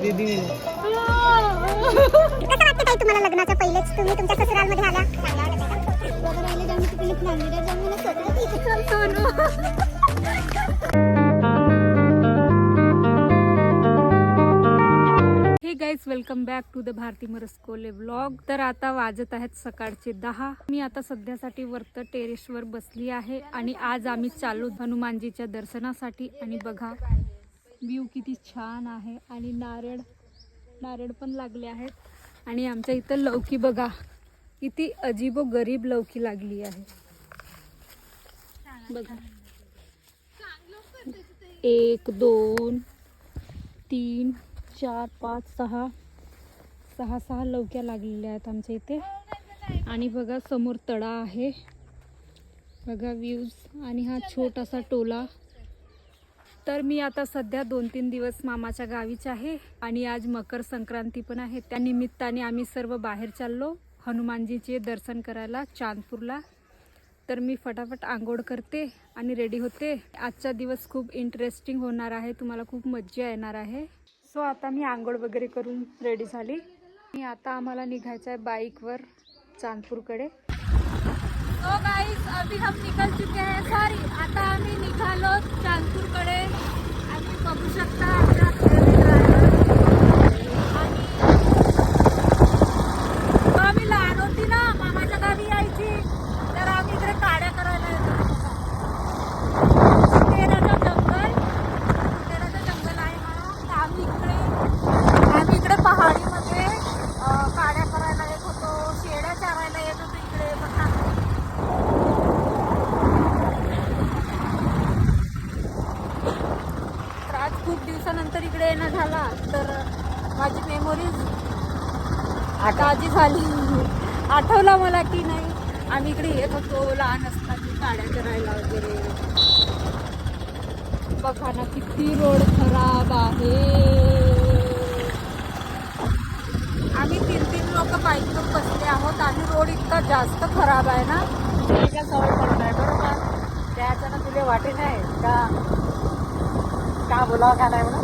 दीदी कसं वाटतं ताई तुम्हाला लग्नाच्या पहिलेच तुम्ही तुमच्या ससुरालमध्ये आल्या? Hey guys, welcome back to the Bharati Maraskole vlog. तर आता वाजत आहेत सकाळचे 10. मी आता सध्यासाठी वरत टेरेसवर बसली आहे आणि आज आम्ही चालू हनुमानजीच्या दर्शनासाठी. आणि बघा व्ह्यू किती छान आहे आणि नारळ पण लागले आहेत. आणि आमच्या इथं लौकी बघा किती अजीबो गरीब लौकी लागली आहे. बघा 1 2 3 4 5 6 लौक्या लागलेल्या आहेत आमच्या इथे. आणि बघा समोर तळा आहे, बघा व्ह्यूज. आणि हा छोटासा टोला. तर मी आता सध्या 2-3 दिवस मामाच्या गावीच आहे आणि आज मकर संक्रांती पण आहे. त्या निमित्ताने आम्ही सर्व बाहेर चाललो हनुमानजीचे दर्शन करायला चांदपूरला. तर मी फटाफट आंघोळ करते आणि रेडी होते. आजचा दिवस खूप इंटरेस्टिंग होणार आहे, तुम्हाला खूप मज्जा येणार आहे. सो आता मी आंघोळ वगैरे करून रेडी झाली आणि आता आम्हाला निघायचं आहे बाईकवर चांदपूरकडे. सो गाइस, अभी हम निकल चुके हैं. सॉरी, आता आम्ही निघालो चांदपूरकडे. आणि बघू शकता आमचा आम्ही लहान होती ना मामाच्या गावी यायची, तर आम्ही इकडे काड्या करायला येतो. तेराचं जंगल आहे हा. आम्ही इकडे पहाडीमध्ये काड्या करायला येत होतो, शेळ्या चारायला येत होतो इकडे. बघा तर आज खूप दिवसानंतर इकडे येणं झाला, तर माझी मेमोरीज ताजी झाली. आठवलं मला की नाही आम्ही इकडे येत होतो लहान असताना काड्या करायला वगैरे. बघा ना किती रोड खराब आहे. आम्ही 3 लोक बाईकवर बसले आहोत आणि रोड इतका जास्त खराब आहे ना. का सवय पडत आहे बरोबर. त्याचं ना तुला वाटे नाही का बोलावं का नाही म्हणून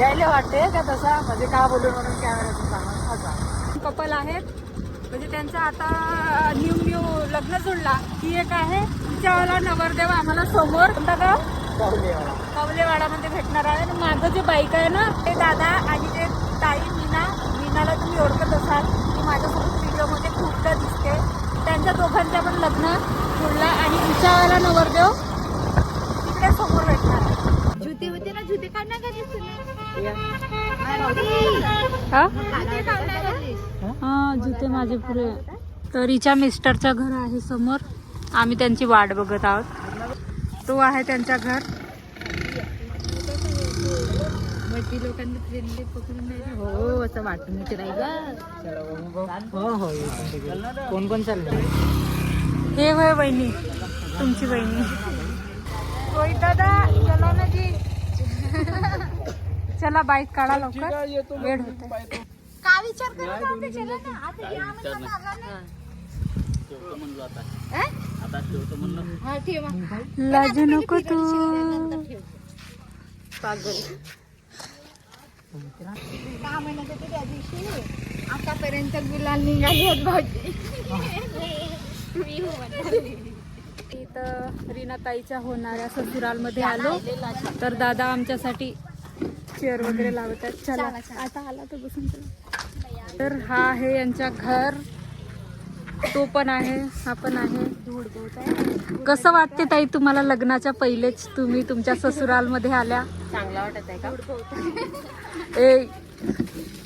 यायला वाटते का तसा म्हणजे का बोलू म्हणून कॅमेऱ्यातून सांगा असा. कपल आहेत म्हणजे त्यांचं आता न्यू लग्न जुळला. ही एक आहे, तिच्यावाला नवरदेव आम्हाला समोर कोणता गाव कवलेवाडामध्ये भेटणार आहे. आणि माझं जे बाईक आहे ना ते दादा आणि ते ताई मीनाला तुम्ही ओळखत असाल, ती माझ्यासोबत व्हिडिओमध्ये खूपदा दिसते. त्यांच्या दोघांच्या पण लग्न जुळला आणि तिच्यावाला नवरदेव तिकडे समोर भेटणार आहे. जुते होते ना, जुते काढणार का हा जुते माझे पुरे. तर हिच्या मिस्टरचं घर आहे समोर. आम्ही त्यांची वाट बघत आहोत. तो आहे त्यांच्या घर. मोठी लोकांना ट्रेनले पकडून नाही. हो असं वाटून येते नाही ग. हो कोण कोण चाललंय. हे होय वहिनी, तुमची वहिनी. रोहित दादा चला ना जी. चला बाईक काढा लवकर, वेळ होते. का विचार करत होते? चला ना आता या म्हणलं मारला ना. हा ठेवा. लाजू नको तू. पागल का म्हणत होते त्या दिवशी, आतापर्यंत गुलाल निघाली आहेत भाजी. मी हो म्हणाली. इथं रीनाताईच्या होणाऱ्या ससुरालमध्ये आलो. तर दादा आमच्यासाठी चेअर वगैरे लावत आहेत. चला आता आला तर बसून चला. तर हा आहे यांच्या घर. तो पण आहे, हा पण आहे. धूळ बहुत आहे. कसं वाटते ताई तुम्हाला लग्नाच्या पहिलेच तुम्ही तुमच्या ससुरालमध्ये आल्या? चांगला वाटत आहे का? ए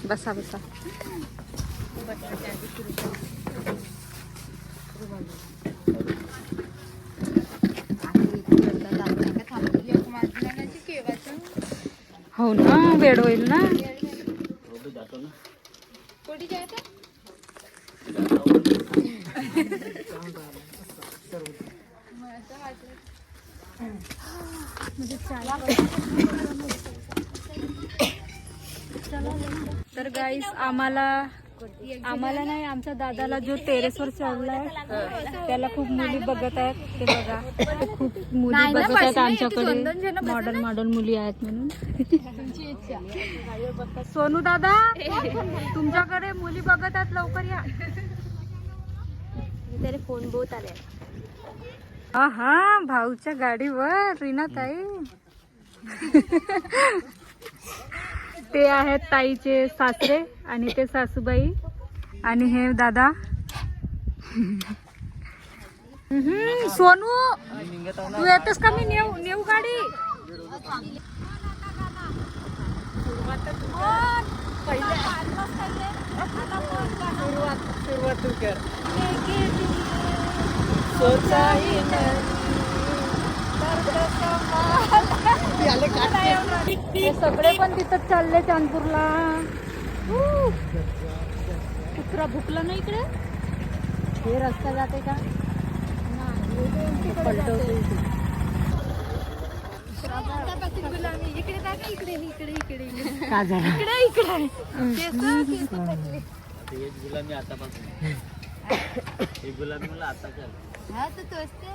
बसा बसा. हो ना, वेळ होईल ना. कुठे जायचं? तर गाईस आम्हाला नाही, आमच्या दादाला जो टेरेसवर चढलाय त्याला खूप मुली बघत आहेत. ते बघा खूप मुली बघत आहेत आमच्याकडे. मॉडर्न मुली आहेत म्हणून. सोनू दादा तुमच्याकडे मुली बघत आहेत, लवकर या. तरी फोन बहुत आले. हा भाऊच्या गाडीवर रीना ताई. ते आहेत ताईचे सासरे आणि ते सासूबाई आणि हे दादा. सोनू तू येतोस का? मी नेऊ गाडी. सुरुवात तू कर. सोचाही हे सगळे पण तिथं चालले चांदपूरला. कुत्रा भुकला ना इकडे. हे रस्ता जाते का? इकडे टाका, इकडे इकडे इकडे का झालं? एक गुलाबी आतापासून एक गुलाबी मला आता चाल. हा तर तोच ते.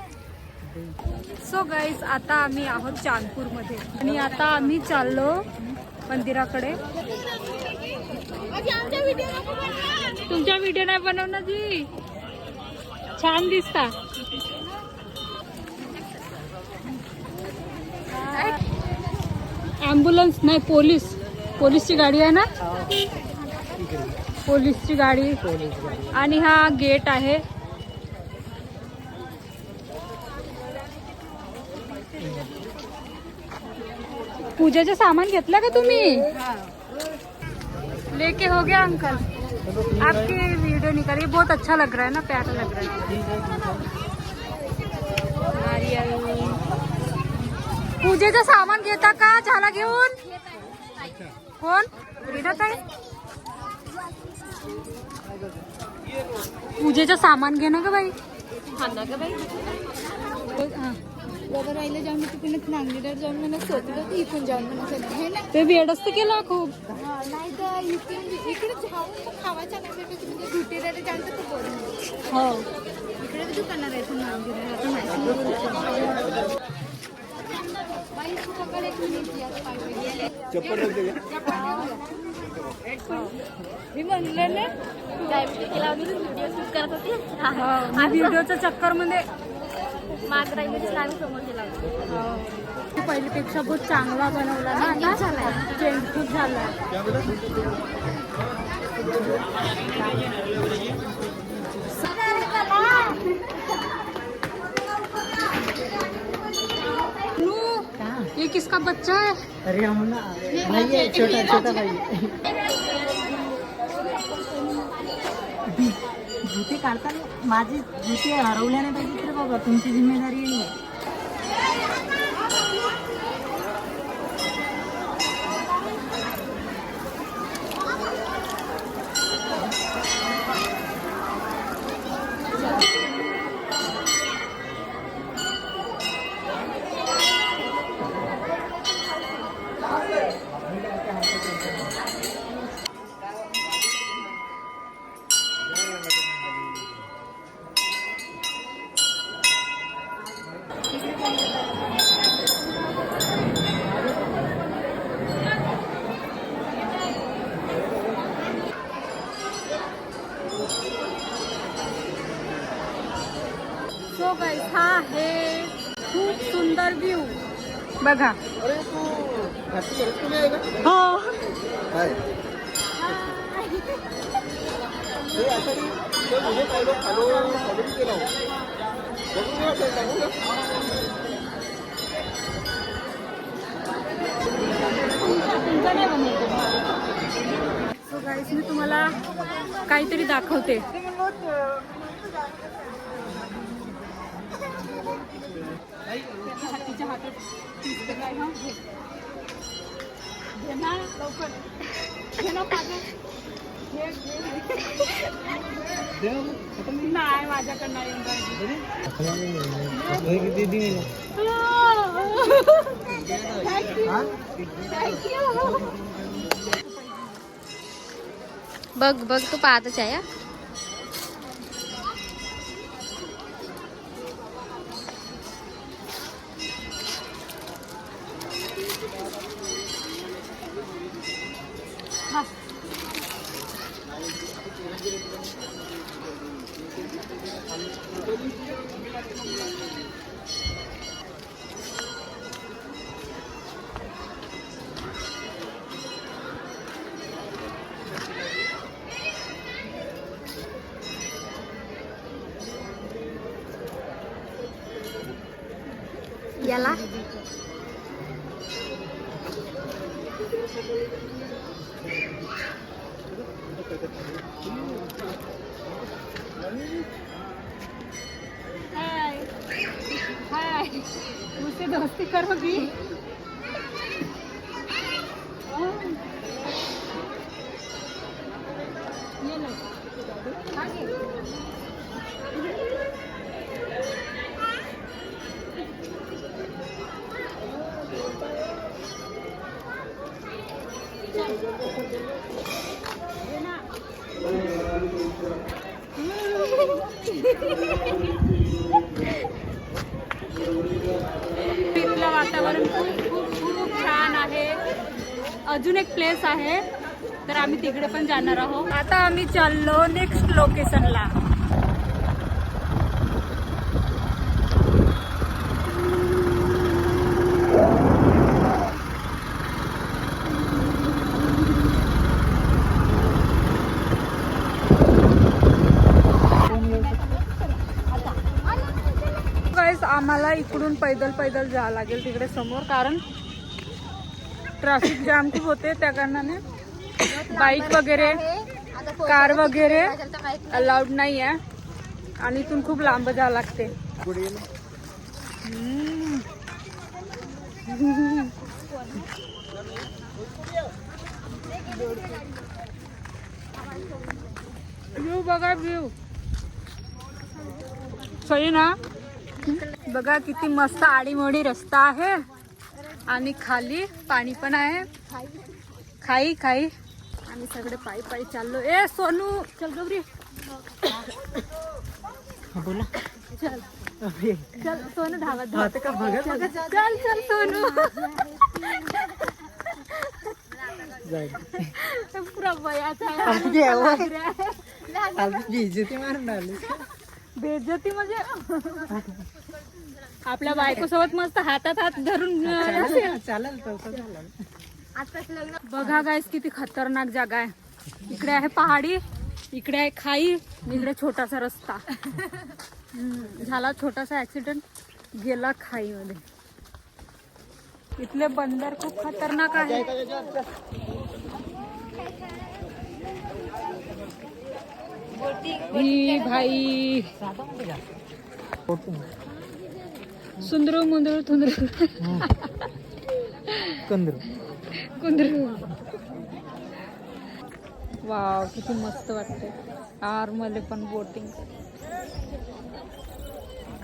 सो गाईज आता आम्ही आहोत चांदपूर मध्ये आणि आता आम्ही चाललो मंदिराकडे. तुमच्या व्हिडिओ नाही बनवणार जी. छान दिसता. ॲम्ब्युलन्स नाही, पोलीसची गाडी आहे ना. पोलीसची गाडी आणि हा गेट आहे. पूजेचे सामान घेतलं का तुम्ही? लेके हो गया अंकल. आपकी वीडियो निकाली, बहुत अच्छा लग रहा है ना, प्यारा लग रहा है. नारियल. पूजेचं सामान घेता का? झाला घेऊन. कोण? रीना ताई. पूजेचं सामान घे ना ग बाई. खांदा का बाई. हा. बाबा राहिलं जाऊन मी तिकडे नांगेडर जाऊन मला सोचलं की इकडून जाऊन मला सध्या हे ना. ते वेडच केला खूप. नाही तर इकडे जाऊन खावायच्या नाही म्हणजे धुटेला जाऊन तर बोलून हो. इकडे दुकानात आहे तुम्ही नांगेडर आता माहिती. मी म्हणलं ना व्हिडिओ शूट करत होती. व्हिडिओच्या चक्कर मध्ये मागराईमध्ये आम्ही समोर गेला. पहिल्यापेक्षा बहुत चांगला बनवला ना. आता चेंज खूप झाला. ये किसका बच्चा है? अरे हम ना भाई है, छोटा भाई. जुते काढताना माझी जुते हरवल्या नाही पाहिजे रे बाबा. तुमची जिम्मेदारी आहे. सो गाईस हा आहे खूप सुंदर व्ह्यू बघा. हो. सो गाईस मी तुम्हाला काहीतरी दाखवते. हातीच्या हातात काय हा घे ना लवकर. घे ना पागल. नाही माझ्याकडं नाही. बघ बघ तू पाहतच आहे. याला हाय हाय मुझसे दोस्ती करोगी? ये लो आगे इथलं वातावरण खूप खूप खूप छान आहे. अजून एक प्लेस आहे तर आम्ही तिकडे पण जाणार आहोत. आता आम्ही चाललो नेक्स्ट लोकेशनला. आम्हाला इकडून पैदल जावं लागेल तिकडे समोर, कारण ट्रॅफिक जाम खूप होते. त्या कारणाने बाईक वगैरे कार वगैरे अलाउड नाही आहे आणि इथून खूप लांब जावं लागते. व्ह्यू बघा, व्ह्यू सही ना. बघा किती मस्त आडीमोडी रस्ता आहे आणि खाली पाणी पण आहे. खाई खाई आम्ही सगळे पायी चाललो. ए सोनू चल गौरी बोला. चल चल सोनू धावत चल चल सोनू. पुरा वयाचा बेइज्जती मारून आली. बेइज्जती म्हणजे आपल्या बायको सोबत मस्त हातात हात धरून चालेल. बघा गाईस किती खतरनाक जागा आहे. इकडे आहे पहाडी, इकडे आहे खाई, इकडे छोटासा रस्ता. झाला छोटासा ऍक्सिडेंट, गेला खाई मध्ये. इथले बंदर खूप खतरनाक आहे. ही भाई सुंदरू मुंदरू थुंदरू कुंदरू. वाव किती मस्त वाटते. आरमध्ये पण बोटिंग.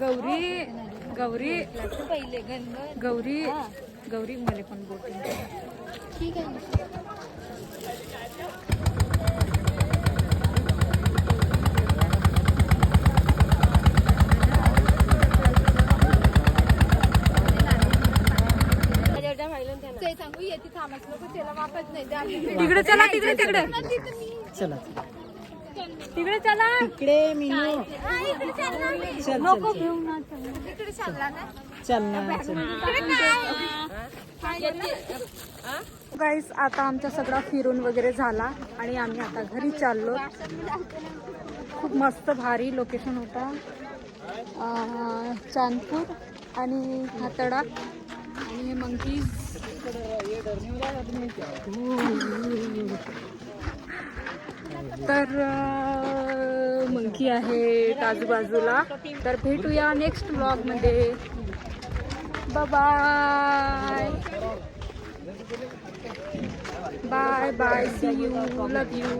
गौरी गौरी गौरी गौरी मध्ये पण बोटिंग. ठीक आहे. सांगू येते थांबच नको, त्याला वापस नाही. तिकडे चला, तिकडे तिकडे चला तिकडे चला. इकडे मी नको घेऊ ना. तिकडे चालला ना. चल ना. गाईस आता आमचा सगळा फिरून वगैरे झाला आणि आम्ही आता घरी चाललो. खूप मस्त भारी लोकेशन होता. चांदपूर आणि हातडा आणि मंकीज. तर मंकी आहे आजूबाजूला. तर भेटूया नेक्स्ट व्लॉग मध्ये. Bye bye bye. See you. Love you.